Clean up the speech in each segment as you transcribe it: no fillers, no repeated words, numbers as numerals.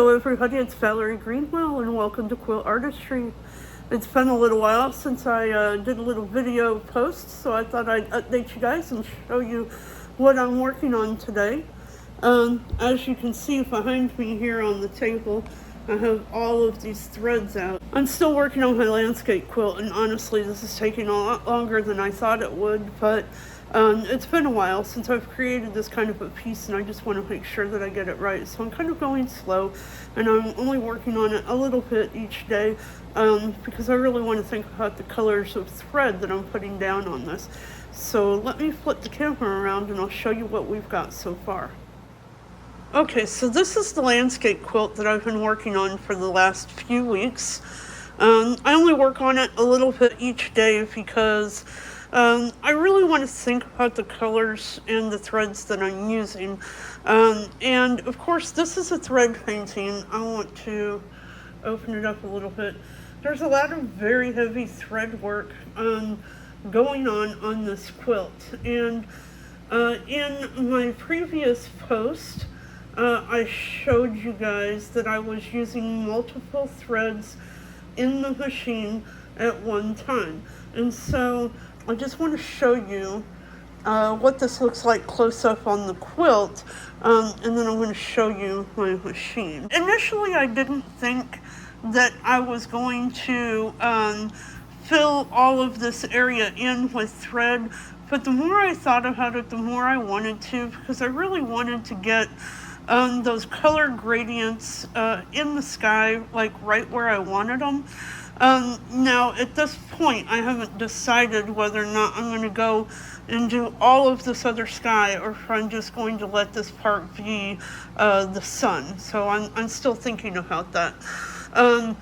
Hello everybody, it's Valerie Greenwell and welcome to Quilt Artistry. It's been a little while since I did a little video post, so I thought I'd update you guys and show you what I'm working on today. As you can see behind me here on the table, I have all of these threads out. I'm still working on my landscape quilt, and honestly this is taking a lot longer than I thought it would, but it's been a while since I've created this kind of a piece, and I just want to make sure that I get it right. So I'm kind of going slow, and I'm only working on it a little bit each day because I really want to think about the colors of thread that I'm putting down on this. So let me flip the camera around and I'll show you what we've got so far. Okay, so this is the landscape quilt that I've been working on for the last few weeks. I only work on it a little bit each day because I really want to think about the colors and the threads that I'm using. And of course, this is a thread painting. I want to open it up a little bit. There's a lot of very heavy thread work going on this quilt. And in my previous post, I showed you guys that I was using multiple threads in the machine at one time. And so I just want to show you what this looks like close up on the quilt, and then I'm going to show you my machine. Initially, I didn't think that I was going to fill all of this area in with thread, but the more I thought about it, the more I wanted to, because I really wanted to get those color gradients in the sky, like right where I wanted them. Now, at this point, I haven't decided whether or not I'm going to go and do all of this other sky, or if I'm just going to let this part be the sun. So I'm still thinking about that. And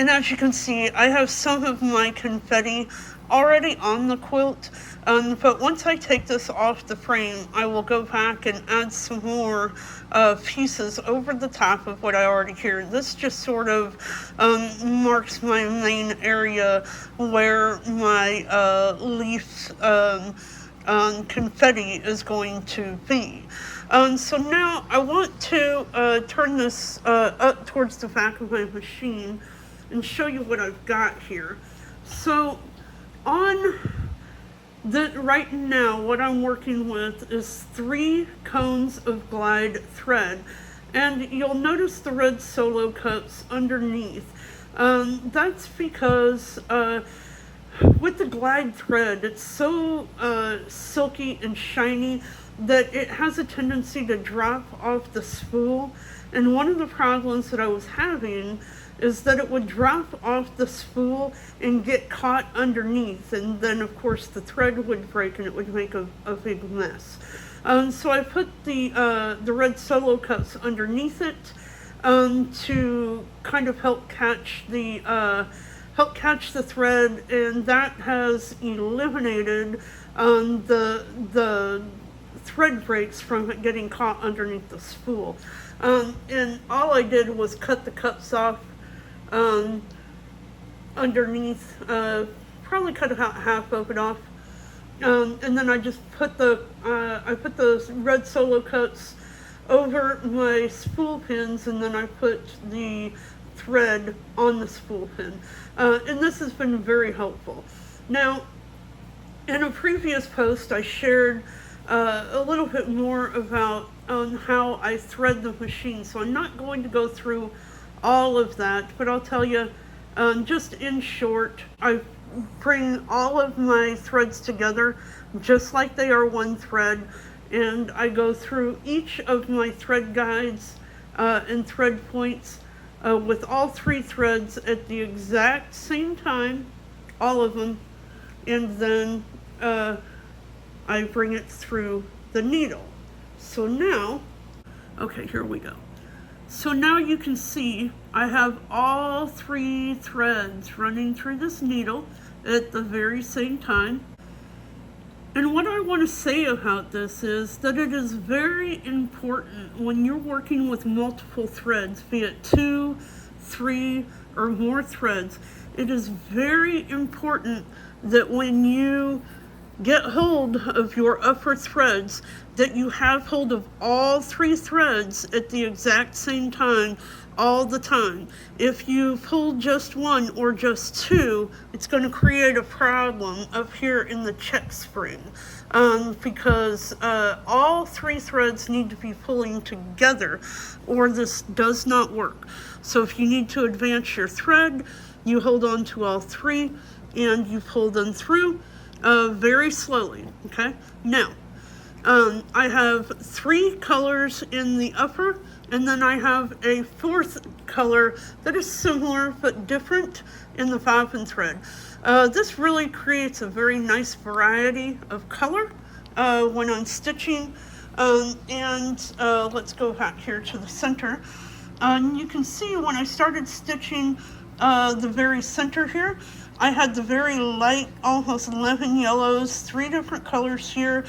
as you can see, I have some of my confetti already on the quilt, but once I take this off the frame, I will go back and add some more pieces over the top of what I already hear. This just sort of marks my main area where my leaf confetti is going to be. So now I want to turn this up towards the back of my machine and show you what I've got here. So on right now, what I'm working with is 3 cones of glide thread, and you'll notice the red solo cups underneath. That's because with the glide thread, it's so silky and shiny that it has a tendency to drop off the spool, and one of the problems that I was having is that it would drop off the spool and get caught underneath, and then of course the thread would break and it would make a big mess. So I put the red solo cups underneath it to kind of help catch the thread, and that has eliminated the thread breaks from it getting caught underneath the spool. And all I did was cut the cups off underneath, probably cut about half of it off, and then I just put the red solo cups over my spool pins, and then I put the thread on the spool pin, and this has been very helpful. Now, in a previous post, I shared a little bit more about how I thread the machine, so I'm not going to go through all of that, but I'll tell you just in short, I bring all of my threads together just like they are one thread, and I go through each of my thread guides and thread points with all 3 threads at the exact same time, all of them, and then I bring it through the needle. So now, okay, here we go. So now you can see I have all 3 threads running through this needle at the very same time. And what I want to say about this is that it is very important when you're working with multiple threads, be it 2, 3, or more threads, it is very important that when you get hold of your upper threads, that you have hold of all 3 threads at the exact same time all the time. If you pull just 1 or just 2, it's going to create a problem up here in the check spring, because all 3 threads need to be pulling together or this does not work. So if you need to advance your thread, you hold on to all 3 and you pull them through very slowly. Okay, now I have 3 colors in the upper, and then I have a 4th color that is similar but different in the bobbin thread. This really creates a very nice variety of color when I'm stitching. Let's go back here to the center. You can see when I started stitching the very center here, I had the very light, almost lemon yellows, 3 different colors here.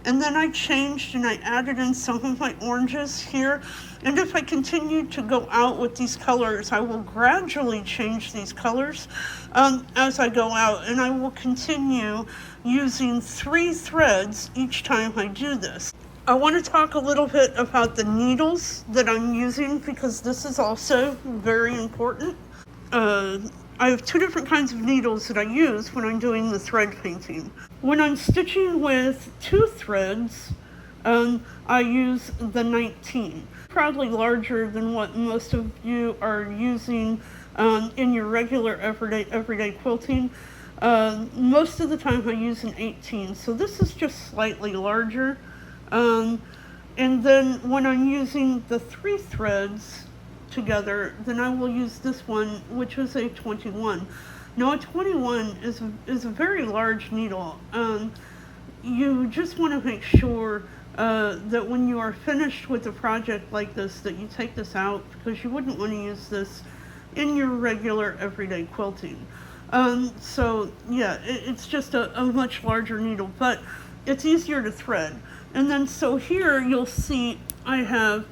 And then I changed and I added in some of my oranges here. And if I continue to go out with these colors, I will gradually change these colors as I go out. And I will continue using 3 threads each time I do this. I want to talk a little bit about the needles that I'm using, because this is also very important. I have 2 different kinds of needles that I use when I'm doing the thread painting. When I'm stitching with 2 threads, I use the 19. Probably larger than what most of you are using in your regular everyday quilting. Most of the time I use an 18, so this is just slightly larger. And then when I'm using the 3 threads together, then I will use this one, which is a 21. Now a 21 is a very large needle. You just want to make sure that when you are finished with a project like this, that you take this out, because you wouldn't want to use this in your regular everyday quilting. So yeah, it's just a much larger needle, but it's easier to thread. And then so here you'll see I have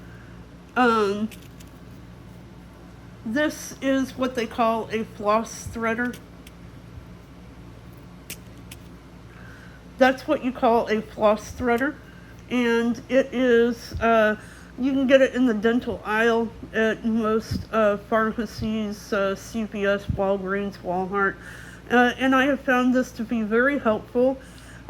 this is what they call a floss threader. That's what you call a floss threader. And it is, you can get it in the dental aisle at most pharmacies, CVS, Walgreens, Walmart. And I have found this to be very helpful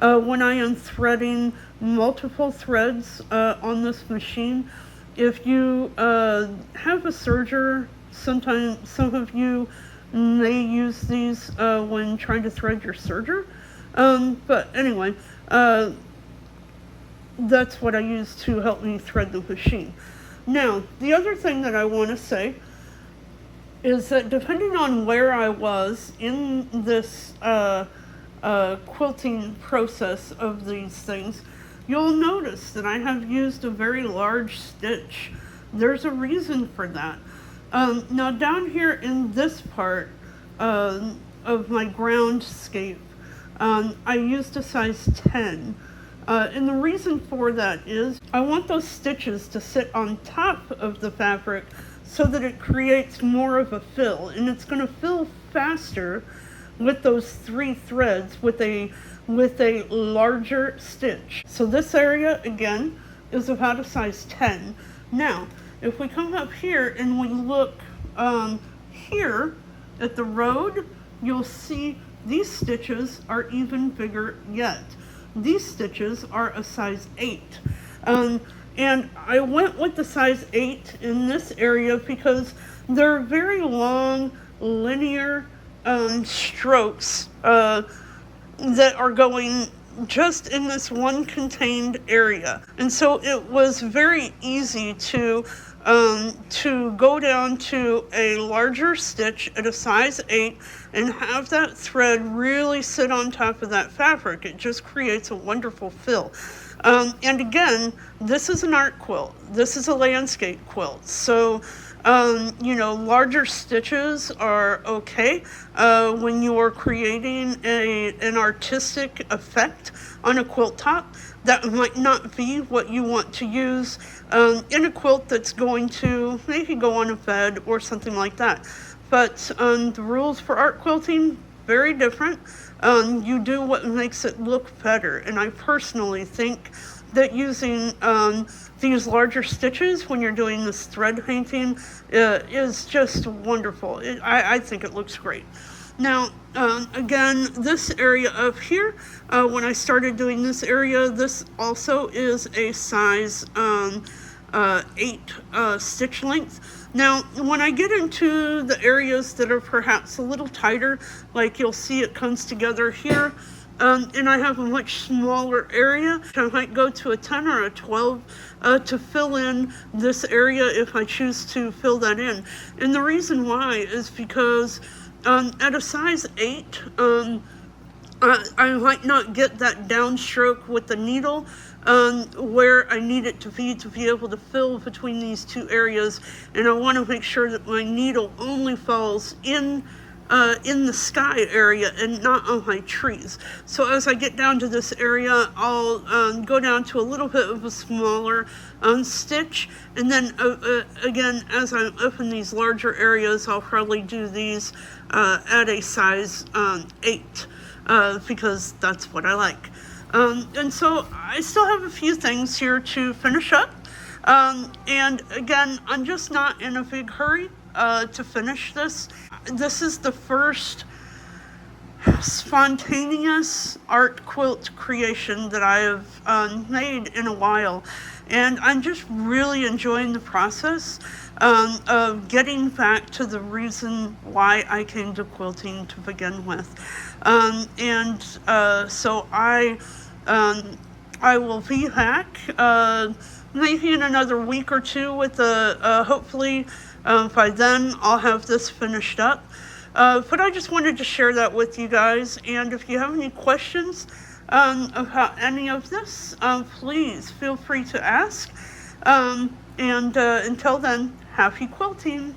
when I am threading multiple threads on this machine. If you have a serger, sometimes some of you may use these when trying to thread your serger. But anyway, that's what I use to help me thread the machine. Now, the other thing that I want to say is that depending on where I was in this quilting process of these things, you'll notice that I have used a very large stitch. There's a reason for that. Now down here in this part of my ground scape, I used a size 10. And the reason for that is I want those stitches to sit on top of the fabric so that it creates more of a fill, and it's going to fill faster with those 3 threads with a larger stitch. So this area again is about a size 10. Now if we come up here and we look here at the road, you'll see these stitches are even bigger yet. These stitches are a size 8. And I went with the size 8 in this area because they're very long, linear strokes that are going just in this one contained area. And so it was very easy to go down to a larger stitch at a size 8 and have that thread really sit on top of that fabric. It just creates a wonderful fill. And again, this is an art quilt. This is a landscape quilt. So, larger stitches are okay when you're creating an artistic effect on a quilt top. That might not be what you want to use in a quilt that's going to maybe go on a bed or something like that. But the rules for art quilting very different. You do what makes it look better. And I personally think that using these larger stitches when you're doing this thread painting is just wonderful. I think it looks great. Now, again, this area up here, when I started doing this area, this also is a size 8 stitch length. Now, when I get into the areas that are perhaps a little tighter, like you'll see it comes together here, and I have a much smaller area, I might go to a 10 or a 12 to fill in this area if I choose to fill that in. And the reason why is because at a size 8, I might not get that downstroke with the needle where I need it to be able to fill between these two areas, and I want to make sure that my needle only falls in the sky area and not on my trees. So as I get down to this area, I'll go down to a little bit of a smaller stitch, and then again, as I'm up in these larger areas, I'll probably do these at a size 8 because that's what I like. And so I still have a few things here to finish up. And again, I'm just not in a big hurry to finish this. This is the first spontaneous art quilt creation that I have made in a while. And I'm just really enjoying the process of getting back to the reason why I came to quilting to begin with. So I will be back maybe in another week or two with hopefully by then I'll have this finished up. But I just wanted to share that with you guys, and if you have any questions about any of this, please feel free to ask. And until then, happy quilting!